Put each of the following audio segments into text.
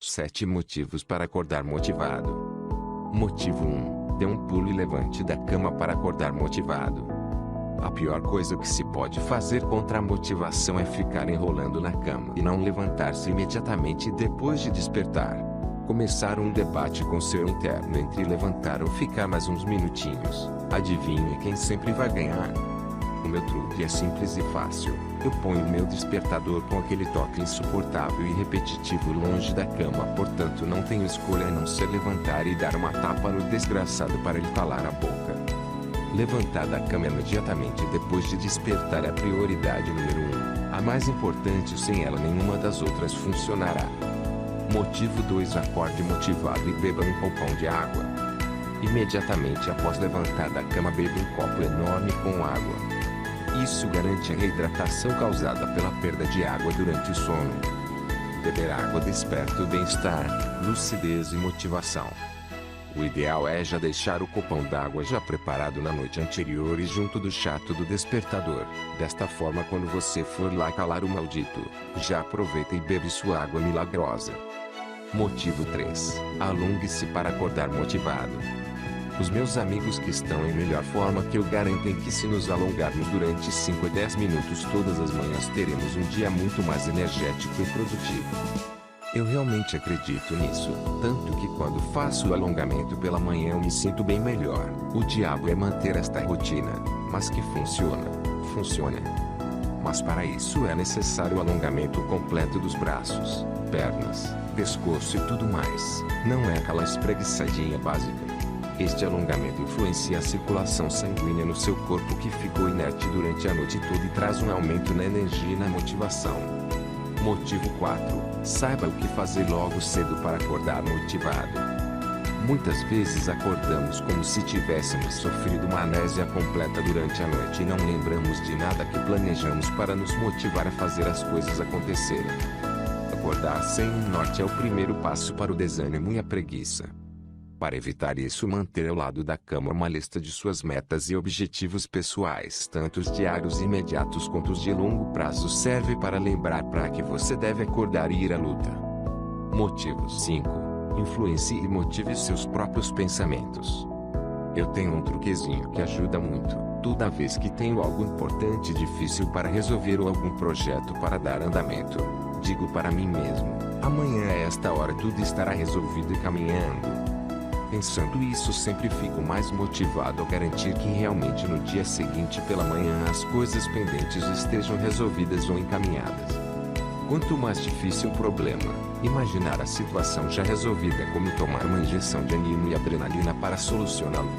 7 motivos para acordar motivado. Motivo 1. Dê um pulo e levante da cama para acordar motivado. A pior coisa que se pode fazer contra a motivação é ficar enrolando na cama e não levantar-se imediatamente depois de despertar. Começar um debate com seu interno entre levantar ou ficar mais uns minutinhos. Adivinhe quem sempre vai ganhar? O meu truque é simples e fácil. Eu ponho meu despertador com aquele toque insuportável e repetitivo longe da cama, portanto não tenho escolha a não ser levantar e dar uma tapa no desgraçado para ele calar a boca. Levantar da cama imediatamente depois de despertar é a prioridade número 1. A mais importante, sem ela nenhuma das outras funcionará. Motivo 2. Acorde motivado e beba um copão de água. Imediatamente após levantar da cama, beba um copo enorme com água. Isso garante a reidratação causada pela perda de água durante o sono. Beber água desperta o bem-estar, lucidez e motivação. O ideal é já deixar o copão d'água já preparado na noite anterior e junto do chato do despertador. Desta forma, quando você for lá calar o maldito, já aproveita e bebe sua água milagrosa. Motivo 3. Alongue-se para acordar motivado. Os meus amigos que estão em melhor forma que eu garantem que se nos alongarmos durante 5 a 10 minutos todas as manhãs teremos um dia muito mais energético e produtivo. Eu realmente acredito nisso, tanto que quando faço o alongamento pela manhã eu me sinto bem melhor. O diabo é manter esta rotina, mas que funciona. Mas para isso é necessário o alongamento completo dos braços, pernas, pescoço e tudo mais. Não é aquela espreguiçadinha básica. Este alongamento influencia a circulação sanguínea no seu corpo, que ficou inerte durante a noite toda, e traz um aumento na energia e na motivação. Motivo 4. Saiba o que fazer logo cedo para acordar motivado. Muitas vezes acordamos como se tivéssemos sofrido uma amnésia completa durante a noite e não lembramos de nada que planejamos para nos motivar a fazer as coisas acontecerem. Acordar sem um norte é o primeiro passo para o desânimo e a preguiça. Para evitar isso, manter ao lado da cama uma lista de suas metas e objetivos pessoais, tanto os diários imediatos quanto os de longo prazo, serve para lembrar para que você deve acordar e ir à luta. Motivo 5. Influencie e motive seus próprios pensamentos. Eu tenho um truquezinho que ajuda muito. Toda vez que tenho algo importante e difícil para resolver ou algum projeto para dar andamento, digo para mim mesmo: amanhã a esta hora tudo estará resolvido e caminhando. Pensando isso, sempre fico mais motivado a garantir que realmente no dia seguinte pela manhã as coisas pendentes estejam resolvidas ou encaminhadas. Quanto mais difícil o problema, imaginar a situação já resolvida é como tomar uma injeção de ânimo e adrenalina para solucioná-lo.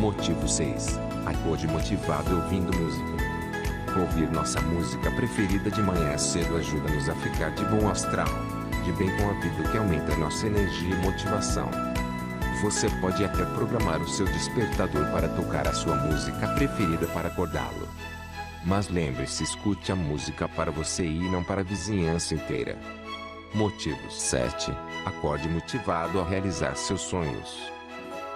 Motivo 6. Acorde motivado ouvindo música. Ouvir nossa música preferida de manhã cedo ajuda-nos a ficar de bom astral, de bem com a vida, o que aumenta nossa energia e motivação. Você pode até programar o seu despertador para tocar a sua música preferida para acordá-lo. Mas lembre-se, escute a música para você e não para a vizinhança inteira. Motivo 7. Acorde motivado a realizar seus sonhos.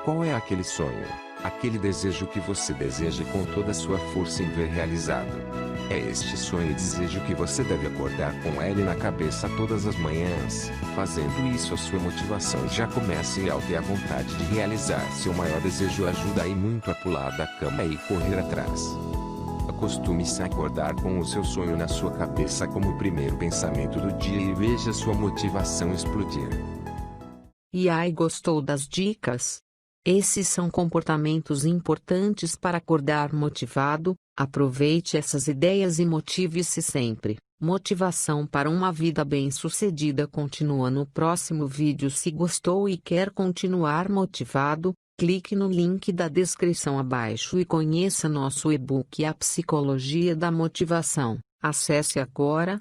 Qual é aquele sonho, aquele desejo que você deseja com toda a sua força em ver realizado? É este sonho e desejo que você deve acordar com ele na cabeça todas as manhãs. Fazendo isso, a sua motivação já começa e ao ter a vontade de realizar seu maior desejo ajuda aí muito a pular da cama e correr atrás. Acostume-se a acordar com o seu sonho na sua cabeça como o primeiro pensamento do dia e veja sua motivação explodir. E aí, gostou das dicas? Esses são comportamentos importantes para acordar motivado. Aproveite essas ideias e motive-se sempre. Motivação para uma vida bem-sucedida continua no próximo vídeo. Se gostou e quer continuar motivado, clique no link da descrição abaixo e conheça nosso e-book A Psicologia da Motivação. Acesse agora.